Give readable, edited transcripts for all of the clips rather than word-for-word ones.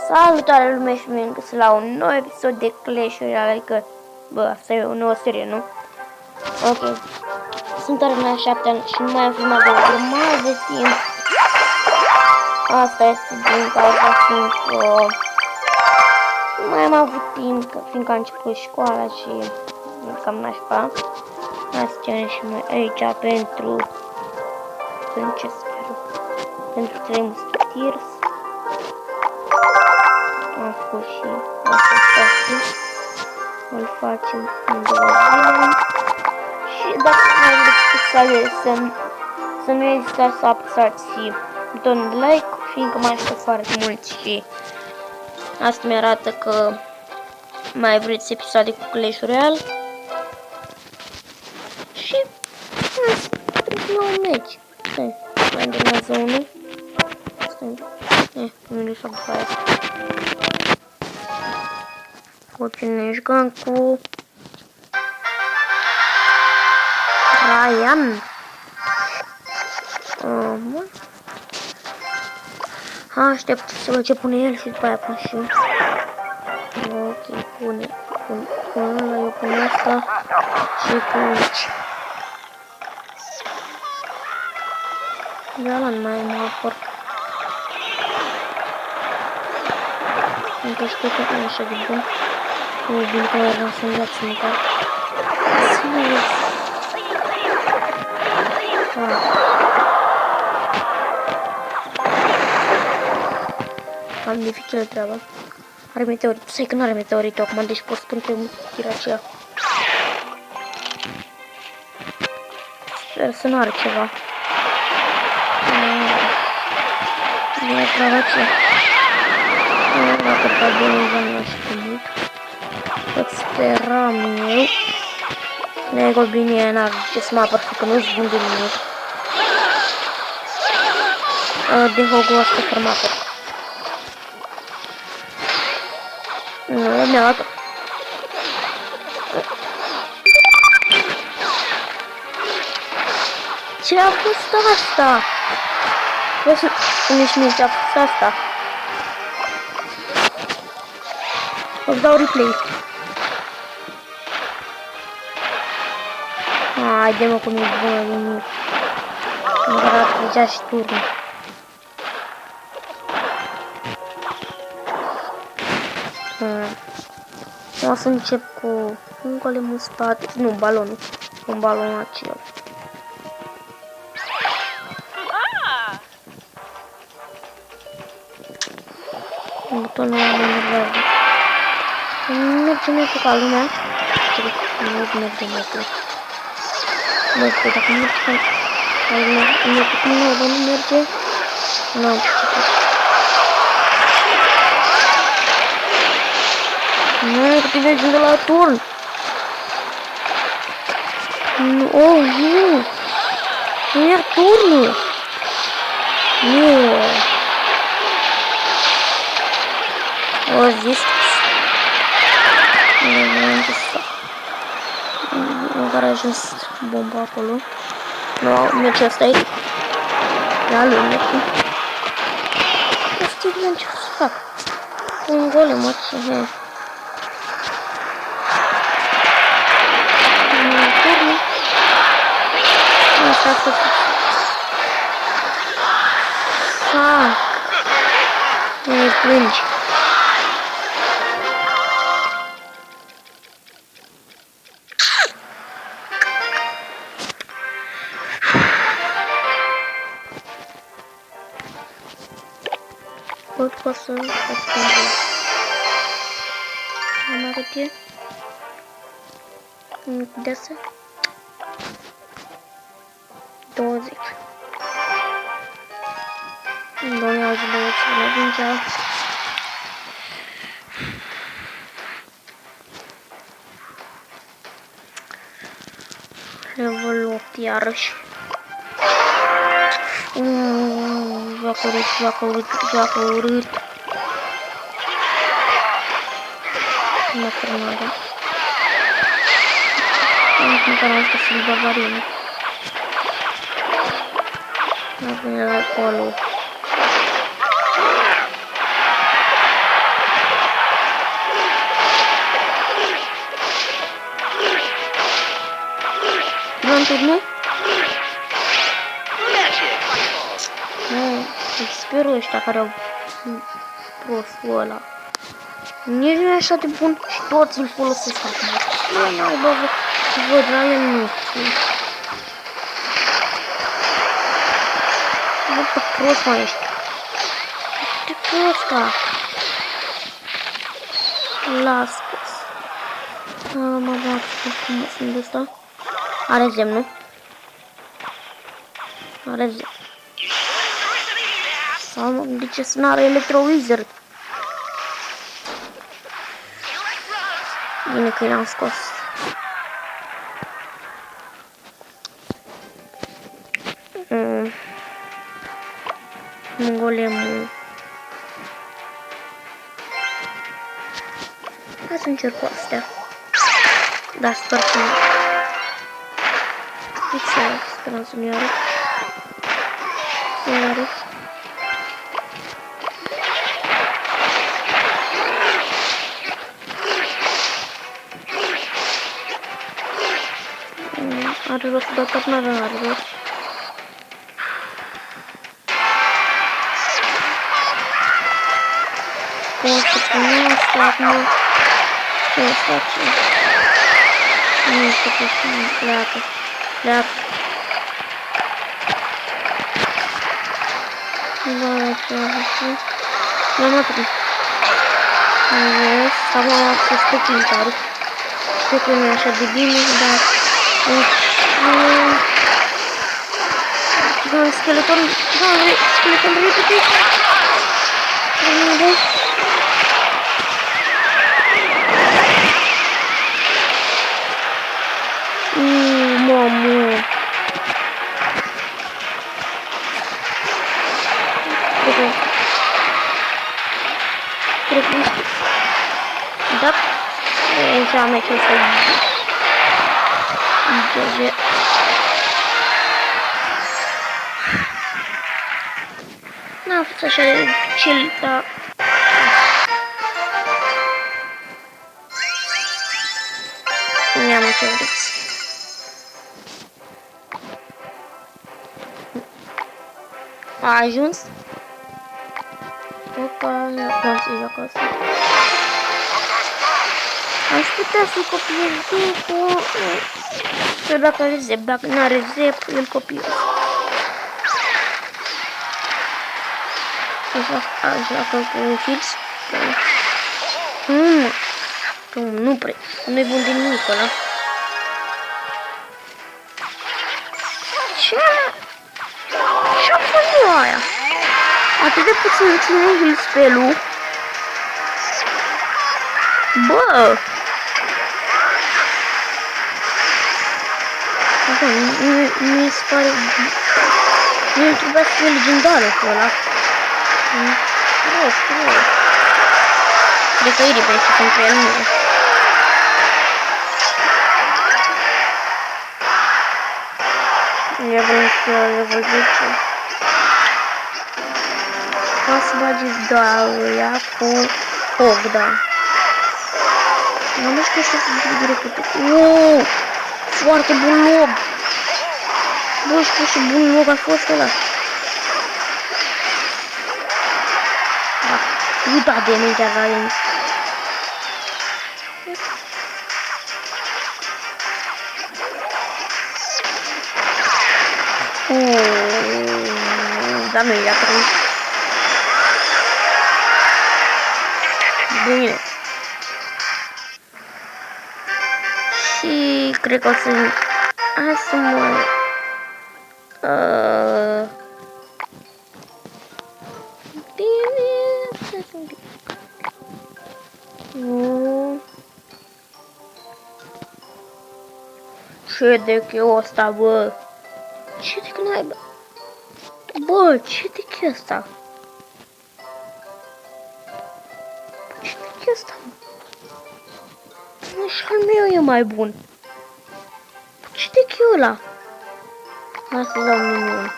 Salutare lume și bine găsit la un nou episod de Clash Royale, adică, bă, asta e o nouă serie, nu? Ok, sunt arena 7 și nu mai am filmat de o grămadă de timp. Asta este din cauza fiindcă nu mai am avut timp, fiindcă a început școala și cam nașpa. Asta și noi aici pentru ce sper? Pentru 3 musketieri. Am făcut și asta, îl facem în 2 zile. Și dacă mai vreți să nu ezitați să apăsați butonul de like, fiindcă mă ajută foarte mult și asta mi arată că mai vreți episoade cu Clash Royale. Și trebuie la un meci. Stai, mai urmează unul. Stai, nu s-a după aia. Cu cine ne jucăm cu Ryan. Aștept să văd ce pune el și după aia pun și eu. Ok, pune ăla, eu pun asta și cu aici. Da, nu mai mă apăr. Încă știu că nu e așa de bun. Nu e bine că mai eram să-mi dați măcar. Serios. Am dificilă treaba. Are meteorit. Stai că nu are meteorit acum, deci pot spune pe tira aceea. Sper să nu are ceva. Bine, treaba aceea. Dacă pe bine, nu știu mult. Tot speram eu. Nego bine, n-ar ce să mă apăr, că nu-ți bun de nimic. De hogul ăsta formator. Nu, mi-a luat. Ce a fost asta? Vreau să nici mie ce a fost asta. O dau replay. Haide-mă cum e bună nimic. Nu arată deja și turnul. O să încep cu un golem în spate, nu, balonul, un balon acela. Butonul ăla mă enervează. Merge ca lumea. Nu merge. Nu știu, dacă nu merge ca lumea, nu merge. Nu. Nu, că te mergi de la turn. Oh, nu. Nu ia turnul. Nu. O zis. Nu care a ajuns bomba acolo. Nu, merge asta aici. La lui merge. Nu știu bine ce să fac. Un golem, mă, ce. Așa a fost. Nu-i plângi. Pot să ascundem. Am arăt e. De asta. 20. Nu auzi băiețele, vingea. Level 8 iarăși. Joacă urât. Nu frânare. Nu care am să-i bavarină. Nu vine acolo. curând, nu? Nu, sperul ăștia care au prostul ăla. Nici nu e așa de bun și toți îl folosesc acum. Ce naiba văd la el, nu știu. Bă, pe prost mai ești. De prosta. Las-o. Mă bag cum sunt ăsta. Are zem, nu? Are zem. Sau de ce să n-are Electro-Wizard? Bine că i-am scos. Golemul. Hai să încerc cu astea. Da, sper că nu. Sperăm să-mi iară. Să-mi iară. Are rost, dar tot n-are rost. O să punem asta acum. Ce face? Nu știu ce spune. Pleacă. Pleacă. Da, ce așa. Nu mă trebuie. Vezi? Sau am să stă pintarul. Știu că nu e așa de bine, dar... Doamne, skeleton, doamne, skeleton repede. Unde? Mamă. Cred că da. Înseamnă că este GG. N-a fost așa de chill, dar... Ne-am ce vreți. A ajuns? Opa, acum să joc asta. Aș putea să copiez după... Sau dacă are zep, dacă nu are zep, îl copiez. Așa că cu hits. Nu prea. Nu-i bun de nimic ăla. Ce-a făcut aia? Atât de puțin ține heal spell-ul. Bă! Așa, mi se pare... Nu trebuia să fie legendară cu ăla. Rost. Cred că e ribește pentru el, nu. Eu vreau să level 10. Ca să bageți doar cu Hog, da. N-am că așa să repede. Uuuu! Foarte bun log! Bă, și bun log a fost ăla. Uita de minte avem. Da, nu e acolo. Bine. Și cred că o să... Hai să mă... Ce de cheu ăsta, bă? Ce de că n-ai, bă? Bă, ce de cheu ăsta? Ce de cheu ăsta? Nu, și al meu e mai bun. Ce de cheu ăla? Hai să dau minion.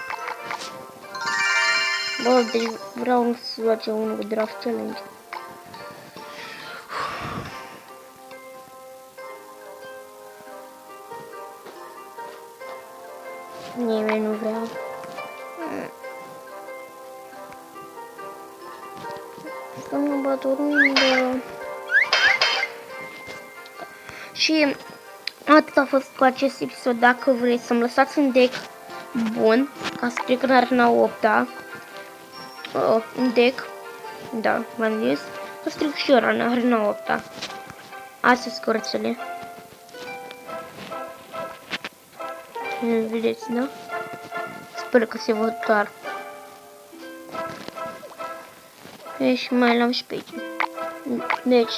Bă, deci vreau să facem unul cu draft challenge. Nimeni nu vrea. Stăm în baturundă. Și atât a fost cu acest episod. Dacă vreți să-mi lăsați un deck bun, ca să trec în arena 8-a, un deck, da, v-am zis, să stric și eu în arena 8-a. Astea sunt cărțile. Vedeți, da? Sper că se văd clar. Și mai l-am și pe aici. Deci,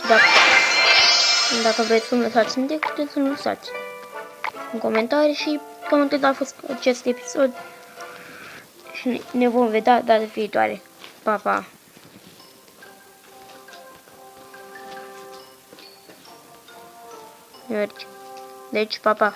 dacă vreți să-mi lăsați un deck, puteți să-mi lăsați în comentarii și cam atât a fost acest episod. Și ne vom vedea data viitoare. Pa, pa! Mergi. Deci, pa, pa!